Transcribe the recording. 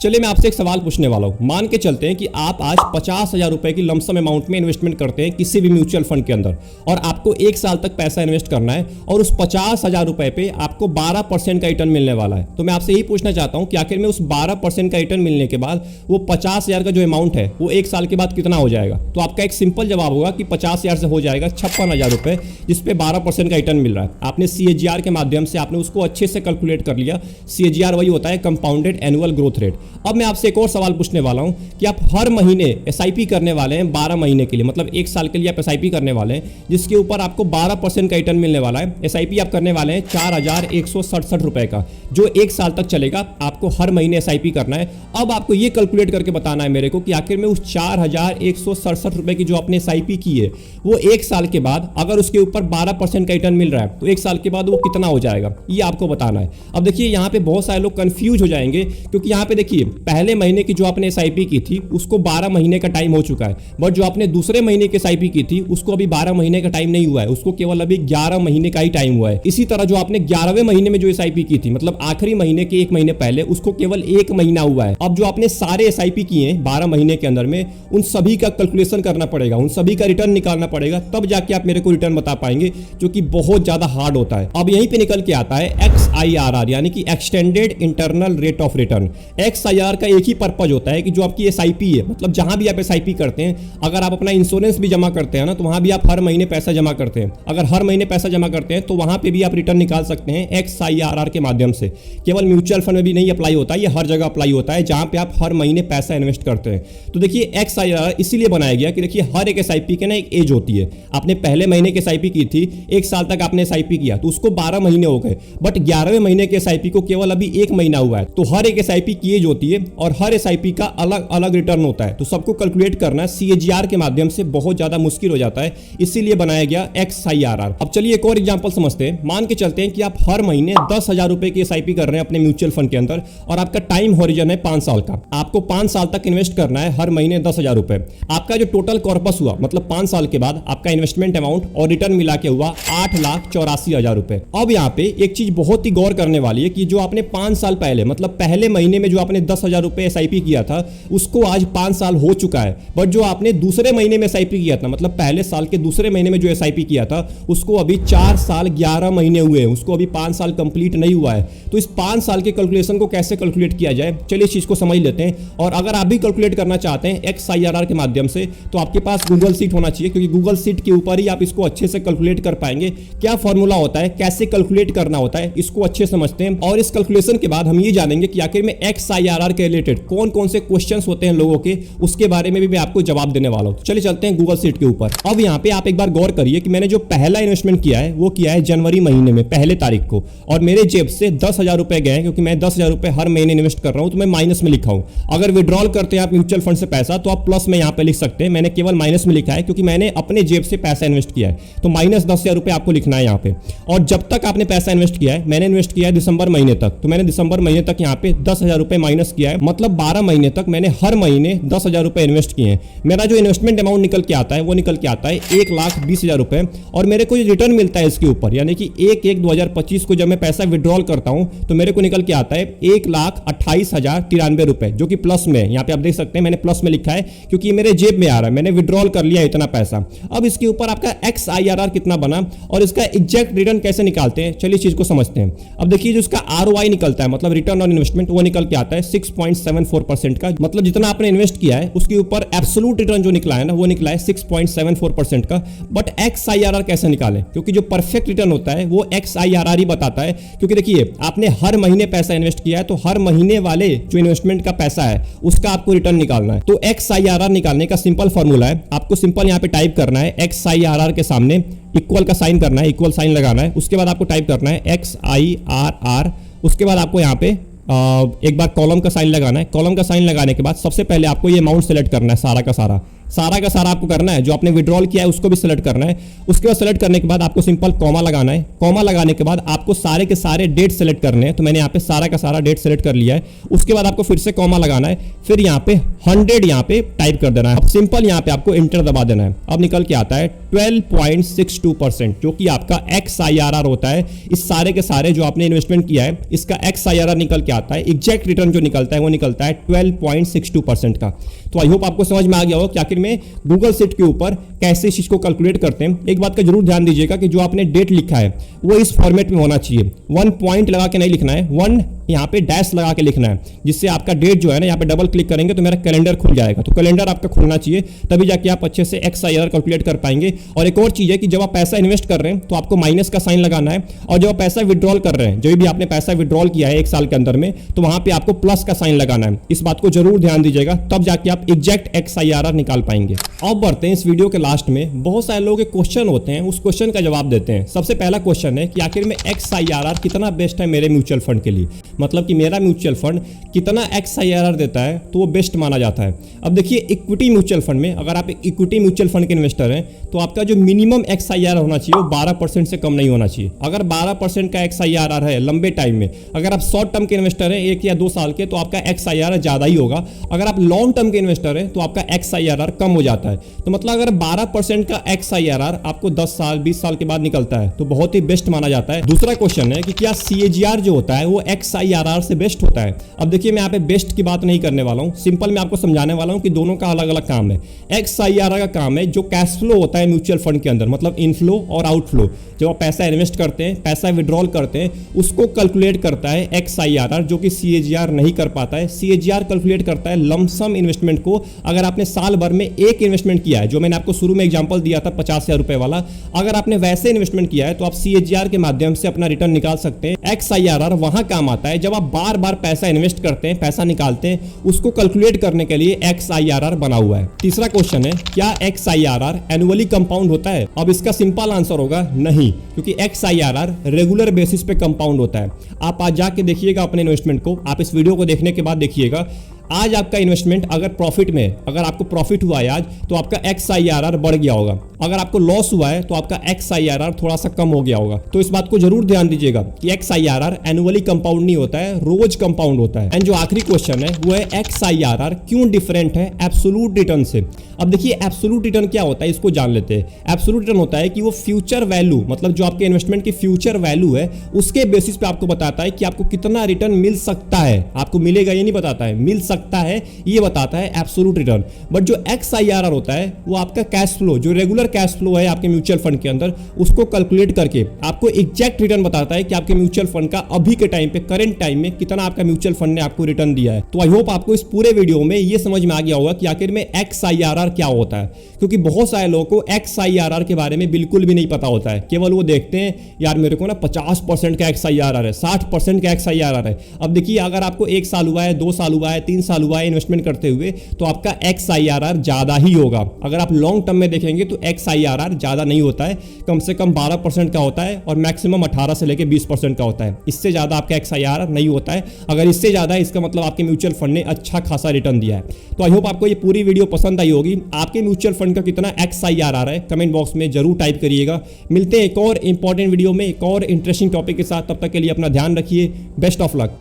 चलिए मैं आपसे एक सवाल पूछने वाला हूं। मान के चलते हैं कि आप आज 50,000 रुपए की लमसम अमाउंट में इन्वेस्टमेंट करते हैं किसी भी म्यूचुअल फंड के अंदर और आपको 1 साल तक पैसा इन्वेस्ट करना है और उस 50,000 रुपए पे आपको 12% का रिटर्न मिलने वाला है। तो मैं आपसे यही पूछना चाहता हूं कि आखिर में उस 12% का रिटर्न मिलने के बाद वो 50,000 का जो अमाउंट है वो 1 साल के बाद कितना हो जाएगा। तो आपका एक सिंपल जवाब होगा कि 50,000 से हो जाएगा 56,000 रुपए, जिसपे 12% का रिटर्न मिल रहा है। आपने CAGR के माध्यम से आपने उसको अच्छे से कैलकुलेट कर लिया। CAGR वही होता है कंपाउंडेड एनुअल ग्रोथ रेट। अब मैं आपसे एक और सवाल पूछने वाला हूं कि आप हर महीने SIP करने वाले हैं 12 महीने के लिए, मतलब 1 साल के लिए आप SIP करने वाले हैं जिसके ऊपर आपको 12% का रिटर्न मिलने वाला है। SIP आप करने वाले हैं 4,167 रुपए का, जो 1 साल तक चलेगा। आपको हर महीने SIP करना है। अब आपको ये कैलकुलेट करके बताना है मेरे को कि आखिर में उस 4,167 रुपए की जो आपने SIP की है वो 1 साल के बाद अगर उसके ऊपर 12% का रिटर्न मिल रहा है तो 1 साल के बाद वो कितना हो जाएगा, ये आपको बताना है। अब देखिए यहाँ पे बहुत सारे लोग कंफ्यूज हो जाएंगे क्योंकि यहाँ पे देखिए पहले महीने की जो आपने SIP की थी उसको 12 महीने का टाइम हो चुका है, बट जो आपने दूसरे महीने की SIP की थी उसको अभी 12 महीने का टाइम नहीं हुआ है, उसको केवल अभी 11 महीने का ही टाइम हुआ है। इसी तरह जो आपने 11वें महीने में जो SIP की थी, मतलब आखिरी महीने के 1 महीने पहले, उसको केवल 1 महीना हुआ है। अब जो आपने सारे SIP किए हैं 12 महीने के अंदर में, उन सभी का कैलकुलेशन करना पड़ेगा, उन सभी का रिटर्न निकालना पड़ेगा, तब जाके आप मेरे को रिटर्न बता पाएंगे, जो कि बहुत ज्यादा हार्ड होता है। अब यहीं पे निकल के आता है XIRR, यानी कि extended internal rate of return. XIRR का एक ही पर्पज होता है कि जो आपकी SIP है, मतलब जहां भी आप SIP करते हैं, अगर आप अपना इंश्योरेंस भी जमा करते हैं ना तो वहां भी आप हर महीने पैसा जमा करते हैं। अगर हर महीने पैसा जमा करते हैं तो वहां पे भी आप रिटर्न निकाल सकते हैं XIRR के माध्यम से। केवल म्यूचुअल फंड में भी नहीं अप्लाई होता है, ये हर जगह अप्लाई होता है जहां पे आप हर महीने पैसा इन्वेस्ट करते हैं। तो देखिए XIRR इसीलिए बनाया गया कि देखिए हर एक SIP के ना एक एज होती है। आपने पहले महीने की SIP की थी, 1 साल तक आपने SIP किया तो उसको 12 महीने हो गए, बट 11वें महीने के SIP को केवल अभी 1 महीना हुआ है। तो हर एक SIP की एज होती है और हर SIP का अलग अलग रिटर्न होता है, तो सबको कैलकुलेट करना CAGR के माध्यम से बहुत ज्यादा मुश्किल हो जाता है, इसीलिए बनाया गया XIRR। अब चलिए एक और एग्जांपल समझते हैं। मान के चलते हैं कि आप हर महीने 10,000 रुपए की SIP कर रहे हैं अपने म्यूचुअल फंड के अंदर और आपका टाइम होरिजन है 5 साल का। आपको 5 साल तक इन्वेस्ट करना है हर महीने 10,000 रुपए। आपका जो टोटल कॉर्पस हुआ, मतलब 5 साल के बाद आपका इन्वेस्टमेंट अमाउंट और रिटर्न मिला के हुआ 8,84,000 रुपए। अब यहाँ पे एक चीज बहुत ही गौर करने वाली है कि जो आपने 5 साल पहले, मतलब पहले महीने में जो आपने 10,000 रुपए SIP किया था उसको आज 5 साल हो चुका है, बट जो आपने दूसरे महीने में SIP किया था, मतलब पहले साल के दूसरे महीने में जो SIP किया था उसको अभी 4 साल 11 महीने हुए हैं, उसको अभी 5 साल कंप्लीट नहीं हुआ है। तो इस 5 साल के कैलकुलेशन को कैसे कैलकुलेट किया जाए, चलिए इस चीज को समझ लेते हैं। और अगर आप भी कैलकुलेट करना चाहते हैं XIRR के माध्यम से तो आपके पास गूगल शीट होना चाहिए, क्योंकि गूगल शीट के ऊपर ही आप इसको अच्छे से कैलकुलेट कर पाएंगे। क्या फॉर्मूला होता है, कैसे कैलकुलेट करना होता है, इसको अच्छे समझते हैं। और इस कैलकुलेशन के बाद हम ये जानेंगे कि आखिर में XIRR के रिलेटेड कौन कौन से क्वेश्चंस होते हैं लोगों के, उसके बारे में भी मैं आपको जवाब देने वाला हूं। चलिए चलते हैं गूगल शीट के ऊपर। अब यहाँ पे आप एक बार गौर करिए कि मैंने जो पहला इन्वेस्टमेंट किया है वो किया है जनवरी महीने में, पहले तारीख को, और मेरे जेब से 10,000 रुपए गए, क्योंकि मैं 10,000 रुपए हर महीने इन्वेस्ट कर रहा हूं तो मैं माइनस में लिखा हूं। अगर विड्रॉल करते हैं आप म्यूचुअल फंड से पैसा तो आप प्लस में यहाँ पे लिख सकते हैं। मैंने केवल माइनस में लिखा है क्योंकि मैंने अपने जेब से पैसा इन्वेस्ट किया है, तो माइनस 10,000 रुपए आपको लिखना है यहाँ पे। और जब तक आपने पैसा इन्वेस्ट किया है, मैंने इन्वेस्ट किया है दिसंबर महीने तक, तो मैंने दिसंबर महीने तक यहाँ पे 10,000 रुपए माइनस किया है, मतलब 12 महीने तक मैंने हर महीने 10,000 रुपए इन्वेस्ट किए हैं। मेरा जो इन्वेस्टमेंट अमाउंट निकल के आता है वो निकल के आता है 1,20,000 रुपए, और मेरे को जो रिटर्न मिलता है इसके ऊपर, यानी कि 1/1/2025 को जब मैं पैसा विड्रॉल करता हूं तो मेरे को निकल के आता है 1,28,093 रुपए, जो कि प्लस में, यहाँ पे आप देख सकते हैं मैंने प्लस में लिखा है क्योंकि मेरे जेब में आ रहा है, मैंने विड्रॉल कर लिया इतना पैसा। अब इसके ऊपर आपका XIRR कितना बना और इसका एग्जैक्ट रिटर्न कैसे निकालते हैं, चलिए चीज को समझते हैं। अब देखिए जो इसका ROI निकलता है, मतलब रिटर्न ऑन इन्वेस्टमेंट, वो निकल के आता है 6.74% का, मतलब जितना आपने इन्वेस्ट किया है उसके ऊपर एब्सोल्यूट रिटर्न जो निकला है ना वो निकला है 6.74% का। बट XIRR कैसे निकालें, क्योंकि जो परफेक्ट रिटर्न होता है वो XIRR ही बताता है, क्योंकि देखिए आपने हर महीने पैसा इन्वेस्ट किया है तो हर महीने वाले जो इन्वेस्टमेंट का पैसा है उसका आपको रिटर्न निकालना है। तो XIRR निकालने का सिंपल फॉर्मूला है, आपको सिंपल यहाँ पे टाइप करना है XIRR के सामने इक्वल का साइन करना है, इक्वल साइन लगाना है, उसके बाद आपको टाइप करना है XIRR, उसके बाद आपको यहाँ पे एक बार कॉलम का साइन लगाना है। कॉलम का साइन लगाने के बाद सबसे पहले आपको ये अमाउंट सेलेक्ट करना है सारा का सारा, सारा का सारा आपको करना है, जो आपने विड्रॉल किया है उसको भी सिलेक्ट करना है। उसके बाद सिलेक्ट करने के बाद आपको सिंपल कॉमा लगाना है। कॉमा लगाने के बाद आपको सारे के सारे डेट सेलेक्ट करने हैं, तो मैंने यहाँ पे सारा का सारा डेट सेलेक्ट कर लिया है। उसके बाद आपको फिर से कॉमा लगाना है, फिर यहाँ पे 100 यहाँ पे टाइप कर देना है। अब सिंपल यहाँ पे आपको इंटर दबा देना है। अब निकल के आता है 12.62%, जो कि आपका XIRR होता है। इस सारे के सारे जो आपने इन्वेस्टमेंट किया है इसका XIRR निकल के आता है। एग्जैक्ट रिटर्न जो निकलता है वो निकलता है 12.62% का। तो आई होप आपको समझ में आ गया हो कि आखिर में गूगल शीट के ऊपर कैसे इस चीज को कैलकुलेट करते हैं। एक बात का जरूर ध्यान दीजिएगा कि जो आपने डेट लिखा है वो इस फॉर्मेट में होना चाहिए। 1 पॉइंट लगा के नहीं लिखना है, 1 यहाँ पे डैश लगा के लिखना है, जिससे आपका डेट जो है ना यहाँ पे डबल क्लिक करेंगे तो मेरा कैलेंडर खुल जाएगा। तो कैलेंडर आपका खुलना चाहिए, तभी जाके आप अच्छे से XIRR कैलकुलेट कर पाएंगे। और एक और चीज है कि जब आप पैसा इन्वेस्ट कर रहे हैं तो आपको माइनस का साइन लगाना है, और जब आप पैसा विड्रॉल कर रहे हैं, जो भी आपने पैसा विड्रॉल किया है 1 साल के अंदर में, तो वहां पे आपको प्लस का साइन लगाना है। इस बात को जरूर ध्यान दीजिएगा, तब जाके आप एग्जैक्ट XIRR निकाल पाएंगे। अब बढ़ते हैं इस वीडियो के लास्ट में। बहुत सारे लोगों के क्वेश्चन होते हैं, उस क्वेश्चन का जवाब देते हैं। सबसे पहला क्वेश्चन है कि आखिर में XIRR कितना बेस्ट है मेरे म्यूचुअल फंड के लिए, मतलब कि मेरा म्यूचुअल फंड कितना XIRR देता है तो वो बेस्ट माना जाता है। अब देखिए, इक्विटी म्यूचुअल फंड में अगर आप इक्विटी म्यूचुअल फंड के इन्वेस्टर हैं तो आपका जो मिनिमम XIRR होना चाहिए वो 12% से कम नहीं होना चाहिए। अगर 12% का XIRR है लंबे टाइम में, अगर आप शॉर्ट टर्म के इन्वेस्टर हैं 1 या 2 साल के, तो आपका XIRR ज्यादा ही होगा। अगर आप लॉन्ग टर्म के इन्वेस्टर हैं तो आपका XIRR कम हो जाता है। तो मतलब अगर 12% का XIRR आपको 10 साल 20 साल के बाद निकलता है तो बहुत ही बेस्ट माना जाता है। दूसरा क्वेश्चन है कि क्या CAGR जो होता है वो XIRR से बेस्ट होता है। अब देखिए, मैं यहाँ पे बेस्ट की बात नहीं करने वाला हूँ, सिंपल मैं आपको समझाने वाला हूँ कि दोनों का अलग अलग काम है। XIRR का काम है जो कैश फ्लो होता है म्यूचुअल फंड के अंदर, मतलब इनफ्लो और आउटफ्लो। जब आप पैसा इन्वेस्ट करते हैं, पैसा विड्रॉल करते हैं, उसको कैलकुलेट करता है XIRR, जो कि CAGR नहीं कर पाता है। CAGR कैलकुलेट करता है लमसम इन्वेस्टमेंट को। अगर आपने साल भर में एक इन्वेस्टमेंट किया है, जो मैंने आपको शुरू में एग्जांपल दिया था 50,000 रुपए वाला, अगर आपने वैसे इन्वेस्टमेंट किया है तो आप CAGR के माध्यम से अपना रिटर्न निकाल सकते हैं। XIRR वहां काम आता है जब आप बार बार पैसा इन्वेस्ट करते हैं, पैसा निकालते हैं, उसको कैलकुलेट करने के लिए XIRR बना हुआ है। तीसरा क्वेश्चन है, क्या XIRR एनुअली कंपाउंड होता है। अब इसका सिंपल आंसर होगा नहीं, क्योंकि XIRR रेगुलर बेसिस पे कंपाउंड होता है। आप आज जाके देखिएगा अपने इन्वेस्टमेंट को, आप इस वीडियो को देखने के बाद देखिएगा, आज आपका इन्वेस्टमेंट अगर प्रॉफिट में, अगर आपको प्रॉफिट हुआ है आज, तो आपका XIRR बढ़ गया होगा। अगर आपको लॉस हुआ है तो आपका XIRR थोड़ा सा कम हो गया होगा। तो इस बात को जरूर ध्यान दीजिएगा कि XIRR एनुअली कंपाउंड नहीं होता है, रोज कंपाउंड होता है। एंड जो आखिरी क्वेश्चन है वो है XIRR क्यों डिफरेंट है एब्सोल्यूट रिटर्न से। अब देखिए, एब्सोल्यूट रिटर्न क्या होता है इसको जान लेते हैं। एब्सोल्यूट रिटर्न होता है कि वो फ्यूचर वैल्यू, मतलब जो आपके इन्वेस्टमेंट की फ्यूचर वैल्यू है, उसके बेसिस पे आपको बताता है कि आपको कितना रिटर्न मिल सकता है। आपको मिलेगा ये नहीं बताता है, मिल सकता है ये बताता है एब्सोल्यूट रिटर्न। बट जो XIRR होता है वो आपका कैश फ्लो, जो रेगुलर कैश फ्लो है आपके म्यूचुअल फंड के अंदर, उसको कैलकुलेट करके आपको एग्जैक्ट रिटर्न बताता है कि आपके म्यूचुअल फंड का अभी के टाइम पे, करंट टाइम में कितना आपका म्यूचुअल फंड ने आपको रिटर्न दिया है। तो आई होप आपको इस पूरे वीडियो में ये समझ में आ गया होगा कि आखिर में XIRR क्या होता है, क्योंकि बहुत सारे लोगों को XIRR के बारे में बिल्कुल भी नहीं पता होता है। केवल वो देखते हैं यार मेरे को ना 50% का XIRR है, 60% का XIRR है। अब देखिए, अगर आपको 1 साल हुआ है, 2 साल हुआ है, 3 साल हुआ है इन्वेस्टमेंट करते हुए, तो आपका XIRR ज्यादा ही होगा। अगर आप लॉन्ग टर्म में देखेंगे तो XIRR ज्यादा नहीं होता है, कम से कम 12% का होता है और मैक्सिमम 18 से लेकर 20% का होता है। इससे ज्यादा आपका XIRR नहीं होता है। अगर इससे ज्यादा है, इसका मतलब आपके म्यूचुअल फंड ने अच्छा खासा रिटर्न दिया है। तो आई होप आपको ये पूरी वीडियो पसंद आई होगी। आपके म्यूचुअल फंड का कितना XIRR है कमेंट बॉक्स में जरूर टाइप करिएगा। मिलते हैं एक और इंपॉर्टेंट वीडियो में एक और इंटरेस्टिंग टॉपिक के साथ। तब तक के लिए अपना ध्यान रखिए। Best of luck.